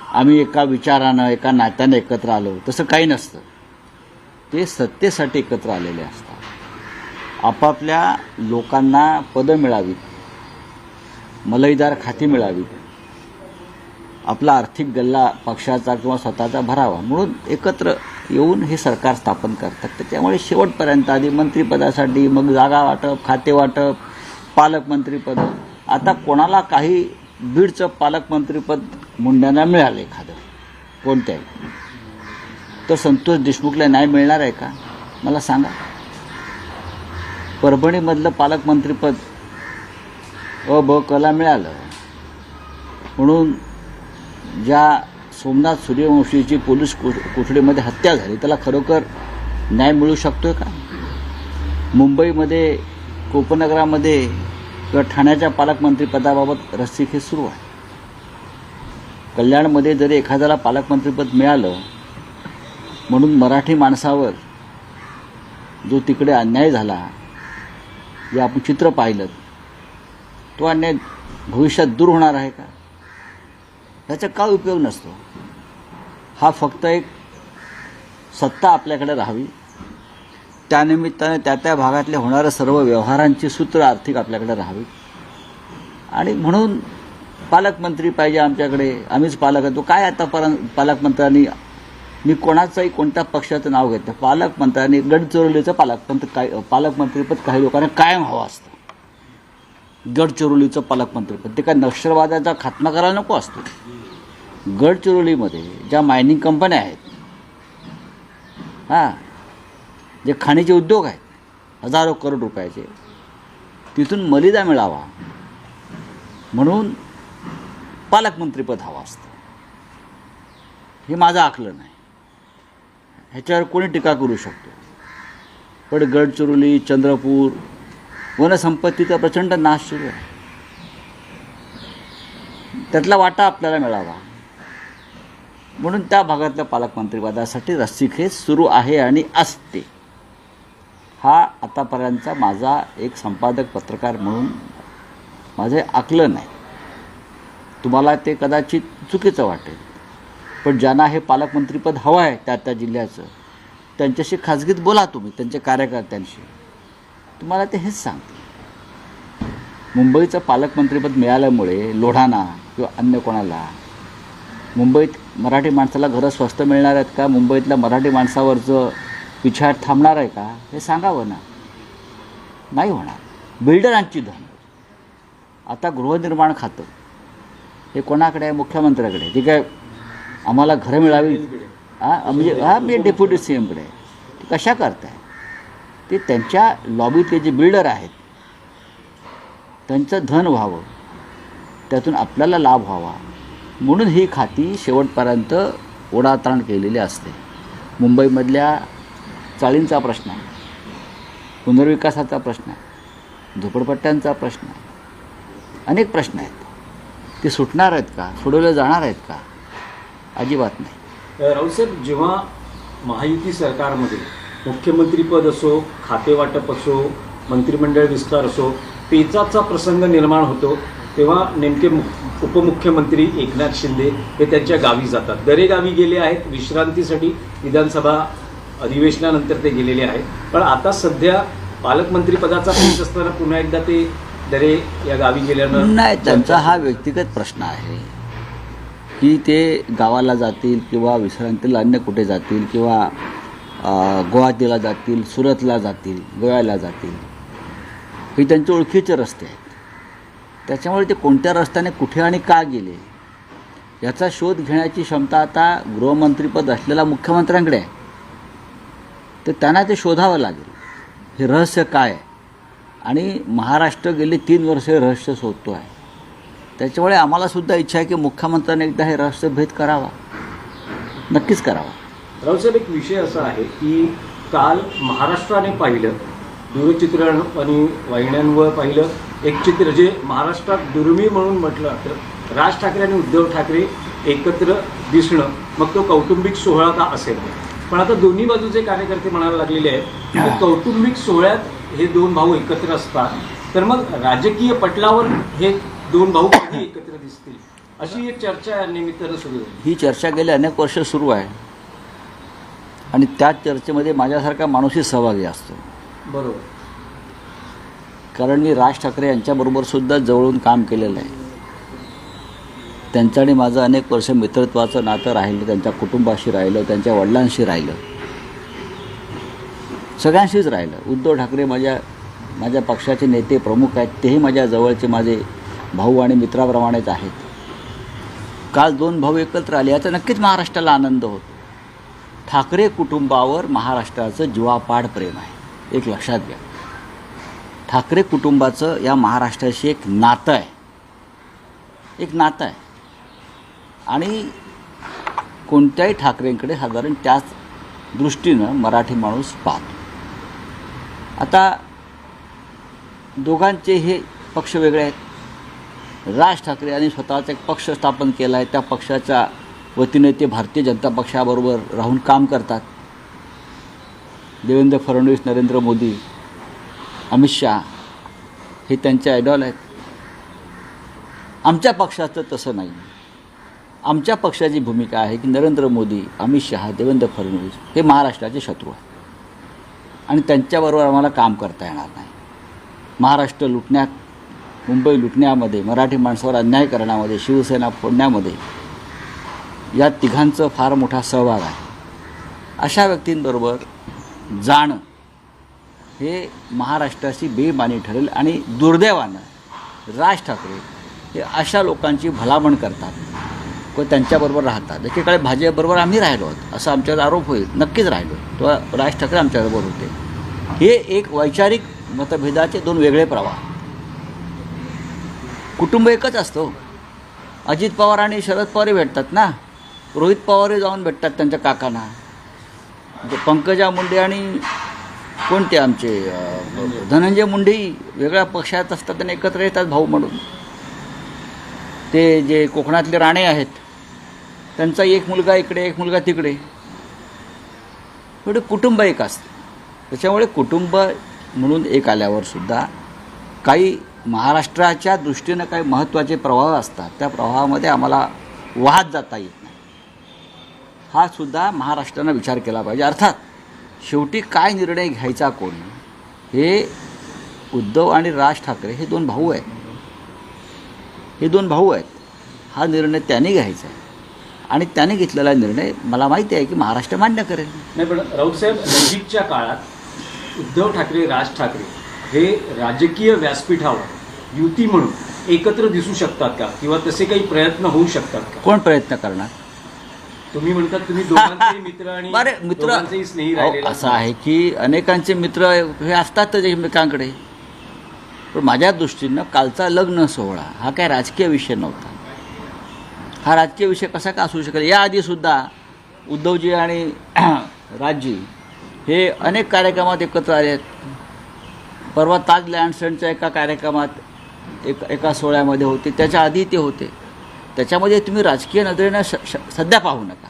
आम्ही एका विचारानं एका नात्यानं एकत्र आलो, तसं काही नसतं. ते सत्तेसाठी एकत्र आलेले असतात. आपापल्या लोकांना पदं मिळावीत, मलईदार खाती मिळावीत, आपला आर्थिक गल्ला पक्षाचा किंवा स्वतःचा भरावा म्हणून एकत्र येऊन हे सरकार स्थापन करतात. त्याच्यामुळे शेवटपर्यंत आधी मंत्रिपदासाठी, मग जागा वाटप, खाते वाटप, पालकमंत्रीपद. आता कोणाला काही बीडचं पालकमंत्रीपद मुंड्यांना मिळालं एखादं कोणत्याही, तर संतोष देशमुखला नाही मिळणार आहे का मला सांगा. परभणीमधलं पालकमंत्रीपद ब कला मिळालं म्हणून ज्या सोमनाथ सूर्यवंशीची पोलीस कोठडीमध्ये हत्या झाली त्याला खरोखर न्याय मिळू शकतोय का. मुंबईमध्ये उपनगरामध्ये किंवा ठाण्याच्या पालकमंत्रीपदाबाबत रस्सीखेच सुरू आहे. कल्याणमध्ये जरी एखाद्याला पालकमंत्रीपद मिळालं म्हणून मराठी माणसावर जो तिकडे अन्याय झाला, जे आपण चित्र पाहिलं, तो अन्याय भविष्यात दूर होणार आहे का. त्याचा काय उपयोग नसतो. हा फक्त एक सत्ता आपल्याकडे राहावी, त्यानिमित्ताने त्या भागातले होणाऱ्या सर्व व्यवहारांची सूत्र आर्थिक आपल्याकडे राहावी आणि म्हणून पालकमंत्री पाहिजे आमच्याकडे, आम्हीच पालक आहे. तो काय आतापर्यंत पालकमंत्र्यांनी, मी कोणाचंही कोणत्या पक्षाचं नाव घेतो, पालकमंत्र्यांनी गडचिरोलीचं पालकमंत्रीपद काही लोकांना कायम हवं असतं. गडचिरोलीचं पालकमंत्रीपद ते काय नक्षलवादाचा खात्मा करायला नको असतो. गडचिरोलीमध्ये ज्या मायनिंग कंपन्या आहेत, जे खाणीचे उद्योग आहेत हजारो करोड रुपयाचे, तिथून मलिदा मिळावा म्हणून पालकमंत्रीपद हवं असतं. हे माझं आकलन आहे, ह्याच्यावर कोणी टीका करू शकतो. पण गडचिरोली, चंद्रपूर वनसंपत्तीचा प्रचंड नाश सुरू आहे. त्यातला वाटा आपल्याला मिळावा म्हणून त्या भागातल्या पालकमंत्रीपदासाठी रस्सीखेच सुरू आहे आणि असते. हा आतापर्यंतचा माझा एक संपादक पत्रकार म्हणून माझे आकलन आहे. तुम्हाला ते कदाचित चुकीचं वाटेल, पण ज्यांना हे पालकमंत्रीपद हवं आहे त्या जिल्ह्याचं, त्यांच्याशी खाजगीत बोला तुम्ही, त्यांच्या कार्यकर्त्यांशी. तुम्हाला ते हेच सांगते. मुंबईचं पालकमंत्रीपद मिळाल्यामुळे लोढाणा किंवा अन्य कोणाला मुंबईत मराठी माणसाला घरं स्वस्त मिळणार आहेत का, मुंबईतल्या मराठी माणसावरचं पिछाट थांबणार आहे का, हे सांगावं ना. नाही होणार. बिल्डरांची धन. आता गृहनिर्माण खातं हे कोणाकडे आहे, मुख्यमंत्र्याकडे. ठीक आहे, आम्हाला घरं मिळावी म्हणजे डेप्युटी सी एमकडे आहे. ते कशा करताय, ते त्यांच्या लॉबीतले जे बिल्डर आहेत त्यांचं धन व्हावं, त्यातून आपल्याला लाभ व्हावा म्हणून ही खाती शेवटपर्यंत ओढाताण केलेली असते. मुंबईमधल्या चाळींचा प्रश्न आहे, पुनर्विकासाचा प्रश्न आहे, झोपडपट्ट्यांचा प्रश्न आहे, अनेक प्रश्न आहेत. ते सुटणार आहेत का, सोडवले जाणार आहेत का, अजिबात नाही. राऊतसाहेब, जेव्हा महायुती सरकारमध्ये मुख्यमंत्रीपद असो, खातेवाटप असो, मंत्रिमंडळ विस्तार असो, पेचाचा प्रसंग निर्माण होतो, तेव्हा नेमके उपमुख्यमंत्री एकनाथ शिंदे हे त्यांच्या गावी जातात. दरे गावी गेले आहेत विश्रांतीसाठी, विधानसभा अधिवेशनानंतर ते गेलेले आहेत. पण आता सध्या पालकमंत्रीपदाचा पेच असताना पुन्हा एकदा ते दरे या गावी गेल्यानं नाही, त्यांचा हा व्यक्तिगत प्रश्न आहे की ते गावाला जातील किंवा विश्रांतीला अन्य कुठे जातील किंवा गुवाहाटीला जातील, सुरतला जातील, गोव्याला जातील. हे त्यांचे ओळखीचे रस्ते आहेत. त्याच्यामुळे ते कोणत्या रस्त्याने कुठे आणि का गेले याचा शोध घेण्याची क्षमता आता गृहमंत्रीपद असलेल्या मुख्यमंत्र्यांकडे आहे. तर त्यांना ते शोधावं लागेल हे रहस्य काय आहे. आणि महाराष्ट्र गेली 3 वर्षे रहस्य शोधतो आहे. त्याच्यामुळे आम्हालासुद्धा इच्छा आहे की मुख्यमंत्र्यांनी एकदा हे रहस्यभेद करावा, नक्कीच करावा. राऊतसाहेब, एक विषय असा आहे की काल महाराष्ट्राने पाहिलं, दूरचित्रण आणि वाहिन्यांवर पाहिलं एक चित्र जे महाराष्ट्रात दुर्मिळ म्हणून म्हटलं तर राज ठाकरे आणि उद्धव ठाकरे एकत्र दिसणं, मग तो कौटुंबिक सोहळा का असेल. पण आता दोन्ही बाजूचे कार्यकर्ते म्हणायला लागलेले आहेत कौटुंबिक सोहळ्यात हे दोन भाऊ एकत्र असतात, तर मग राजकीय पटलावर हे दोन भाऊ कधी एकत्र दिसतील. अशी एक चर्चा या निमित्तानं सुरू आहे. ही चर्चा गेली अनेक वर्ष सुरू आहे आणि त्याच चर्चेमध्ये माझ्यासारखा माणूसही सहभागी असतो. बरोबर. कारण मी राज ठाकरे यांच्याबरोबरसुद्धा जवळून काम केलेलं आहे. त्यांचं आणि माझं अनेक वर्ष मित्रत्वाचं नातं राहिलं, त्यांच्या कुटुंबाशी राहिलं, त्यांच्या वडिलांशी राहिलं, सगळ्यांशीच राहिलं. उद्धव ठाकरे माझ्या पक्षाचे नेते प्रमुख आहेत, तेही माझ्या जवळचे माझे भाऊ आणि मित्राप्रमाणेच आहेत. काल 2 भाऊ एकत्र आले याचा नक्कीच महाराष्ट्राला आनंद होतो. ठाकरे कुटुंबावर महाराष्ट्राचं जीवापाड प्रेम आहे, एक लक्षात घ्या. ठाकरे कुटुंबाचं या महाराष्ट्राशी एक नातं आहे, एक नातं आहे आणि कोणत्याही ठाकरेंकडे साधारण त्याच दृष्टीनं मराठी माणूस पाहतो. आता दोघांचे हे पक्ष वेगळे आहेत. राज ठाकरे यांनी स्वतःचा एक पक्ष स्थापन केला आहे, त्या पक्षाच्या वतीने ते भारतीय जनता पक्षाबरोबर राहून काम करतात. देवेंद्र फडणवीस, नरेंद्र मोदी, अमित शहा हे त्यांचे आयडॉल आहेत. आमच्या पक्षाचं तसं नाही. आमच्या पक्षाची भूमिका आहे की नरेंद्र मोदी, अमित शहा, देवेंद्र फडणवीस हे महाराष्ट्राचे शत्रू आहेत आणि त्यांच्याबरोबर आम्हाला काम करता येणार नाही. महाराष्ट्र लुटण्यात, मुंबई लुटण्यामध्ये, मराठी माणसावर अन्याय करण्यामध्ये, शिवसेना फोडण्यामध्ये या तिघांचं फार मोठा सहभाग आहे. अशा व्यक्तींबरोबर जाणं हे महाराष्ट्राची बेईमानी ठरेल आणि दुर्दैवानं राज ठाकरे हे अशा लोकांची भलामण करतात व त्यांच्याबरोबर राहतात. एकेकाळी भाजपबरोबर आम्ही राहिलो आहोत असा आमच्यावर आरोप होईल, नक्कीच राहिलो. तो राज ठाकरे आमच्याबरोबर होते. हे एक वैचारिक मतभेदाचे 2 वेगळे प्रवाह. कुटुंब एकच असतो. अजित पवार आणि शरद पवारही भेटतात ना, रोहित पवारही जाऊन भेटतात त्यांच्या काकांना. पंकजा मुंडे आणि कोणते आमचे धनंजय मुंडेही वेगळ्या पक्षात असतात आणि एकत्र येतात भाऊ म्हणून. ते जे कोकणातले राणे आहेत त्यांचा एक मुलगा इकडे, एक मुलगा तिकडे. एवढे कुटुंब एक असते. त्याच्यामुळे कुटुंब म्हणून एक आल्यावर सुद्धा काही महाराष्ट्राच्या दृष्टीनं काही महत्त्वाचे प्रवाह असतात, त्या प्रवाहामध्ये आम्हाला वाहत जाता येत नाही. हा सुद्धा महाराष्ट्रानं विचार केला पाहिजे. अर्थात शेवटी काय निर्णय घ्यायचा कोणी, हे उद्धव आणि राज ठाकरे हे 2 भाऊ आहेत. हे 2 भाऊ आहेत. हा निर्णय त्यांनी घ्यायचा आहे आणि त्याने घेतलेला निर्णय मला माहिती आहे की महाराष्ट्र मान्य करेल. नाही, पण राऊतसाहेब, नजीकच्या काळात उद्धव ठाकरे, राज ठाकरे हे राजकीय व्यासपीठावर युती म्हणून एकत्र दिसू शकतात का, किंवा तसे काही प्रयत्न होऊ शकतात का? कोण प्रयत्न करणार? तुम्ही म्हणतात तुम्ही दोघांचेही मित्र आणि दोघांचेही स्नेही राहिलेले. असं आहे की अनेकांचे मित्र हे असतातच एकमेकांकडे. पण माझ्या दृष्टीनं कालचा लग्न सोहळा हा काय राजकीय विषय नव्हता. हा राजकीय विषय कसा का असू शकेल? याआधीसुद्धा उद्धवजी आणि राजजी हे अनेक कार्यक्रमात एकत्र आले आहेत. परवा ताज लँडसनच्या एका कार्यक्रमात एका सोहळ्यामध्ये होते, त्याच्या आधी ते होते. त्याच्यामध्ये तुम्ही राजकीय नजरेनं सध्या पाहू नका.